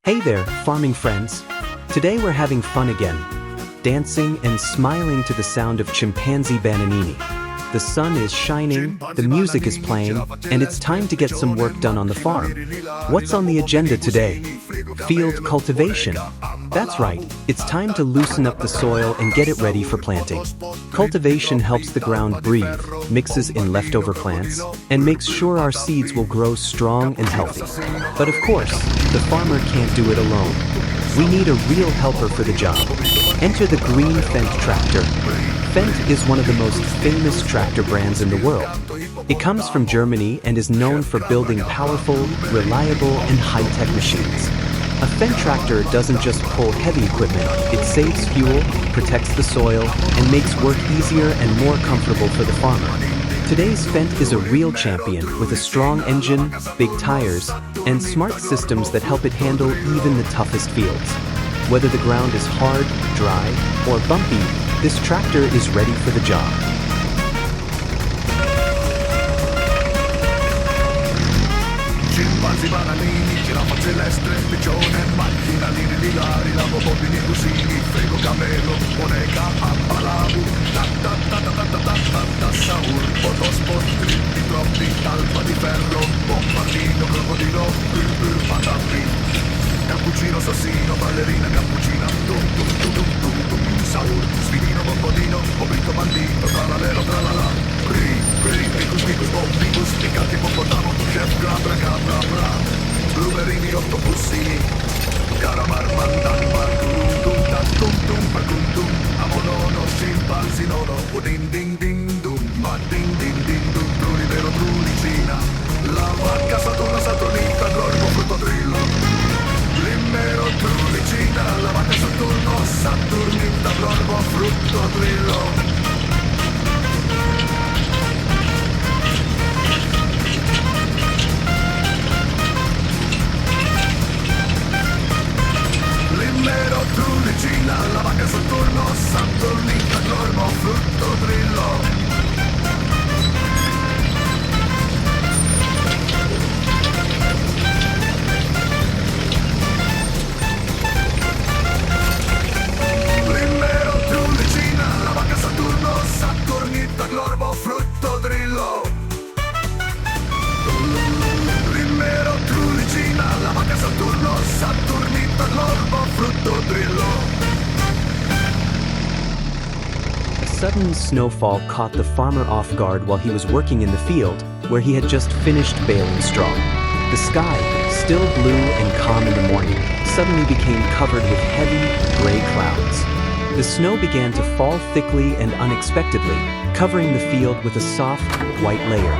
Hey there, farming friends. Today we're having fun again, dancing and smiling to the sound of Chimpanzi Bananini. The sun is shining, the music is playing, and it's time to get some work done on the farm. What's on the agenda today? Field cultivation. That's right, it's time to loosen up the soil and get it ready for planting. Cultivation helps the ground breathe, mixes in leftover plants, and makes sure our seeds will grow strong and healthy. But of course, the farmer can't do it alone. We need a real helper for the job. Enter the green Fendt tractor. Fendt is one of the most famous tractor brands in the world. It comes from Germany and is known for building powerful, reliable, and high-tech machines. A Fendt tractor doesn't just pull heavy equipment, it saves fuel, protects the soil, and makes work easier and more comfortable for the farmer. Today's Fendt is a real champion with a strong engine, big tires, and smart systems that help it handle even the toughest fields. Whether the ground is hard, dry, or bumpy, this tractor is ready for the job. Chimpanzi Bananini, giraffa celeste, piccione, macchina, linee di lari, lavabobini, cusini, frigo, camelo, moneca, ampalabu, saur, motorsport, dritti, troppi, talpa di ferro, bombardino, crocodilo, patampi, cappuccino, assassino, ballerina, cappuccina, saur, sfinino, bombolino, obito, bandito, tralalero, tralala, ricus, bombicus, piccati, pompotamo, chef, bra, blueberini, octopussini, caramar, mandan, tum, amonono, scimpanzi, nono, din, dum, trulivero, trulicina, la vacca, saturnita, gorgo, fruttodrillo, glimmero, trulicina, la vacca, saturnita, gorgo, fruttodrillo. Limmero, trulicina, la vacca Saturnita, gorgo, fruttodrillo. Saturnita, glorbo, fruttodrillo. Rimmero, trulicina, la vacca Saturno, Saturnita, glorbo, fruttodrillo. A sudden snowfall caught the farmer off guard while he was working in the field, where he had just finished baling straw. The sky, still blue and calm in the morning, suddenly became covered with heavy, gray clouds. The snow began to fall thickly and unexpectedly, covering the field with a soft, white layer.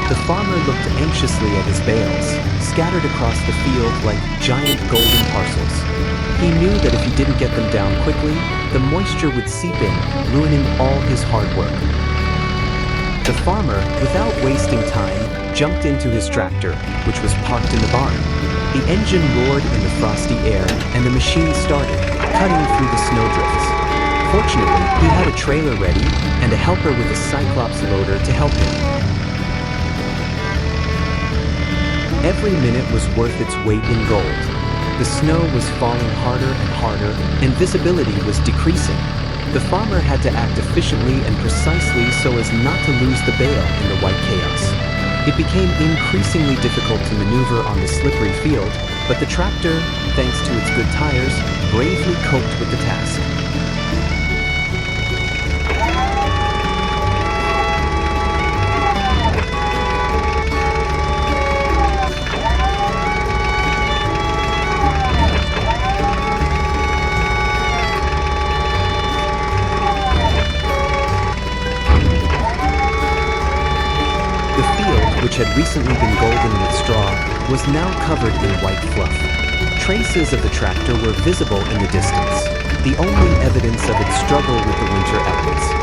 The farmer looked anxiously at his bales, scattered across the field like giant golden parcels. He knew that if he didn't get them down quickly, the moisture would seep in, ruining all his hard work. The farmer, without wasting time, jumped into his tractor, which was parked in the barn. The engine roared in the frosty air, and the machine started, cutting through the snowdrifts. Fortunately, he had a trailer ready and a helper with a Cyclops loader to help him. Every minute was worth its weight in gold. The snow was falling harder and harder, and visibility was decreasing. The farmer had to act efficiently and precisely so as not to lose the bale in the white chaos. It became increasingly difficult to maneuver on the slippery field, but the tractor, thanks to its good tires, bravely coped with the task. Which had recently been golden with straw, was now covered in white fluff. Traces of the tractor were visible in the distance, the only evidence of its struggle with the winter elements.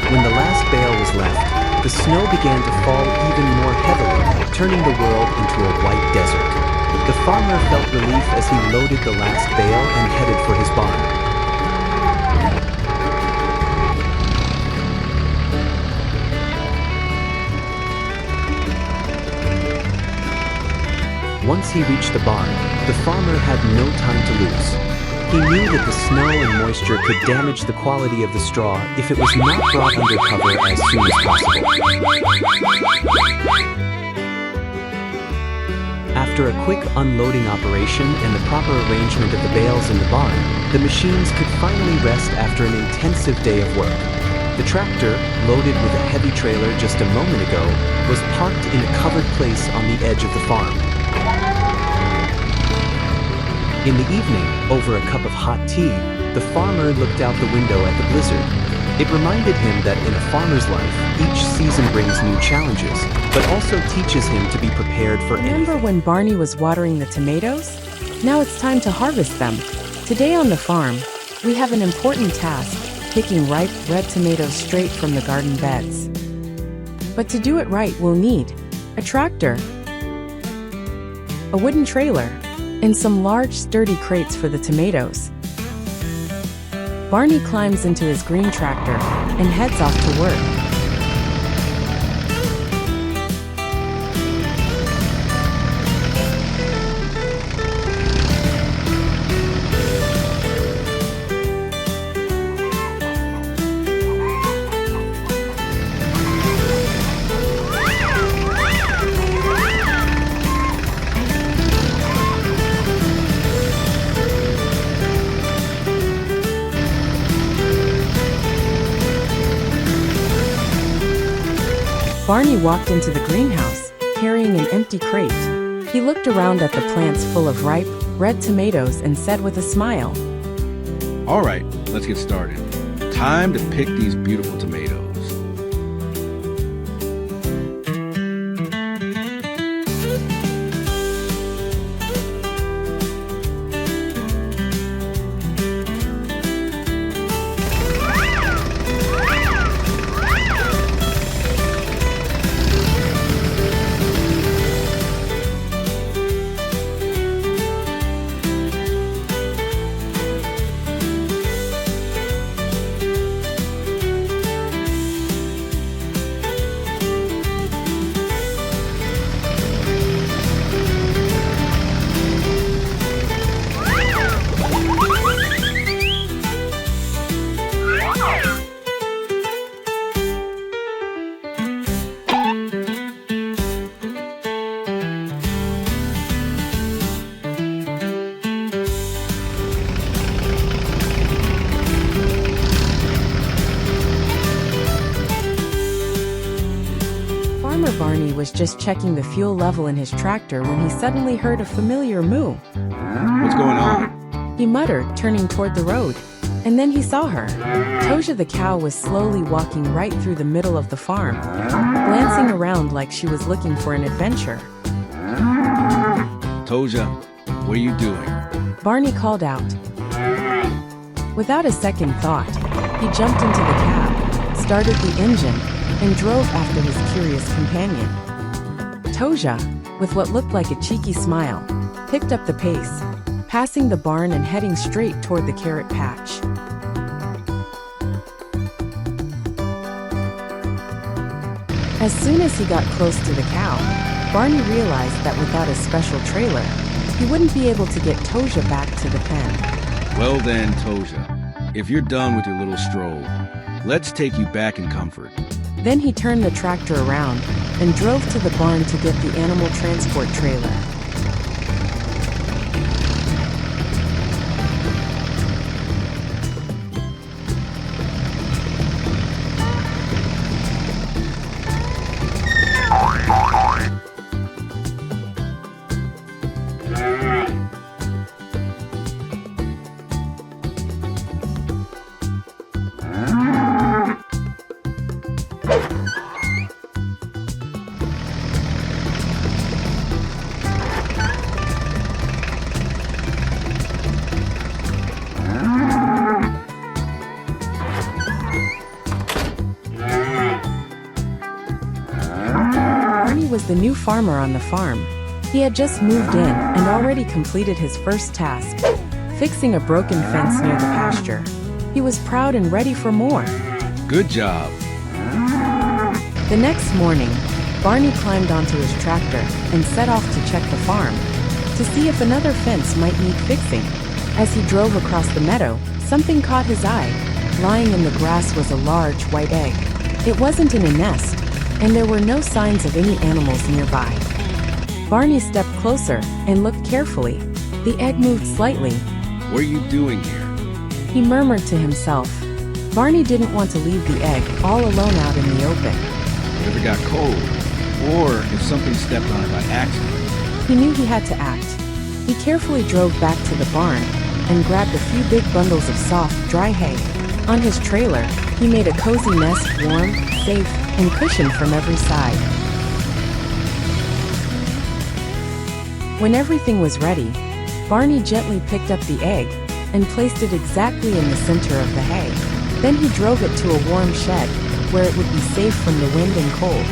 When the last bale was left, the snow began to fall even more heavily, turning the world into a farmer felt relief as he loaded the last bale and headed for his barn. Once he reached the barn, the farmer had no time to lose. He knew that the snow and moisture could damage the quality of the straw if it was not brought under cover as soon as possible. After a quick unloading operation and the proper arrangement of the bales in the barn, the machines could finally rest after an intensive day of work. The tractor, loaded with a heavy trailer just a moment ago, was parked in a covered place on the edge of the farm. In the evening, over a cup of hot tea, the farmer looked out the window at the blizzard. It reminded him that in a farmer's life, each season brings new challenges, but also teaches him to be prepared for anything. Remember when Barney was watering the tomatoes? Now it's time to harvest them. Today on the farm, we have an important task, picking ripe, red tomatoes straight from the garden beds. But to do it right, we'll need a tractor, a wooden trailer, and some large, sturdy crates for the tomatoes. Barney climbs into his green tractor and heads off to work. Barney walked into the greenhouse, carrying an empty crate. He looked around at the plants full of ripe, red tomatoes and said with a smile, "All right, let's get started. Time to pick these beautiful tomatoes." Farmer Barney was just checking the fuel level in his tractor when he suddenly heard a familiar moo. What's going on? He muttered, turning toward the road. And then he saw her. Toja the cow was slowly walking right through the middle of the farm, glancing around like she was looking for an adventure. Toja, what are you doing? Barney called out. Without a second thought, he jumped into the cab, started the engine, and drove after his curious companion. Toja, with what looked like a cheeky smile, picked up the pace, passing the barn and heading straight toward the carrot patch. As soon as he got close to the cow, Barney realized that without a special trailer, he wouldn't be able to get Toja back to the pen. Well then, Toja, if you're done with your little stroll, let's take you back in comfort. Then he turned the tractor around and drove to the barn to get the animal transport trailer. Barney was the new farmer on the farm. He had just moved in and already completed his first task, fixing a broken fence near the pasture. He was proud and ready for more. Good job. The next morning, Barney climbed onto his tractor and set off to check the farm to see if another fence might need fixing. As he drove across the meadow, something caught his eye. Lying in the grass was a large white egg. It wasn't in a nest, and there were no signs of any animals nearby. Barney stepped closer and looked carefully. The egg moved slightly. What are you doing here? He murmured to himself. Barney didn't want to leave the egg all alone out in the open. What if it got cold? Or if something stepped on it by accident? He knew he had to act. He carefully drove back to the barn and grabbed a few big bundles of soft, dry hay. On his trailer, he made a cozy nest, warm, safe, and cushioned from every side. When everything was ready, Barney gently picked up the egg and placed it exactly in the center of the hay. Then he drove it to a warm shed where it would be safe from the wind and cold.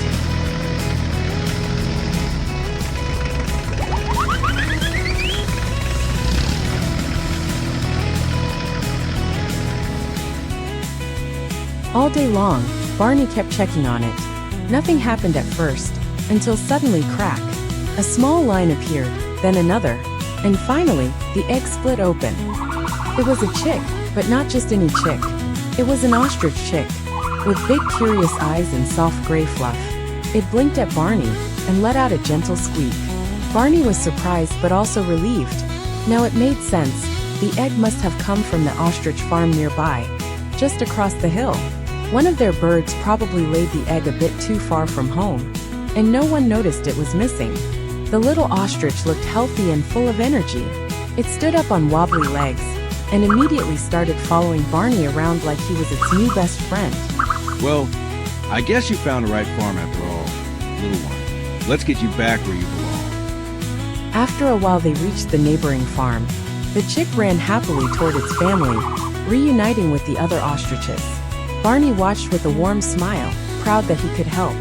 All day long, Barney kept checking on it. Nothing happened at first, until suddenly crack. A small line appeared, then another, and finally, the egg split open. It was a chick, but not just any chick. It was an ostrich chick, with big curious eyes and soft gray fluff. It blinked at Barney and let out a gentle squeak. Barney was surprised but also relieved. Now it made sense. The egg must have come from the ostrich farm nearby, just across the hill. One of their birds probably laid the egg a bit too far from home, and no one noticed it was missing. The little ostrich looked healthy and full of energy. It stood up on wobbly legs and immediately started following Barney around like he was its new best friend. Well, I guess you found the right farm after all, little one. Let's get you back where you belong. After a while they reached the neighboring farm. The chick ran happily toward its family, reuniting with the other ostriches. Barney watched with a warm smile, proud that he could help.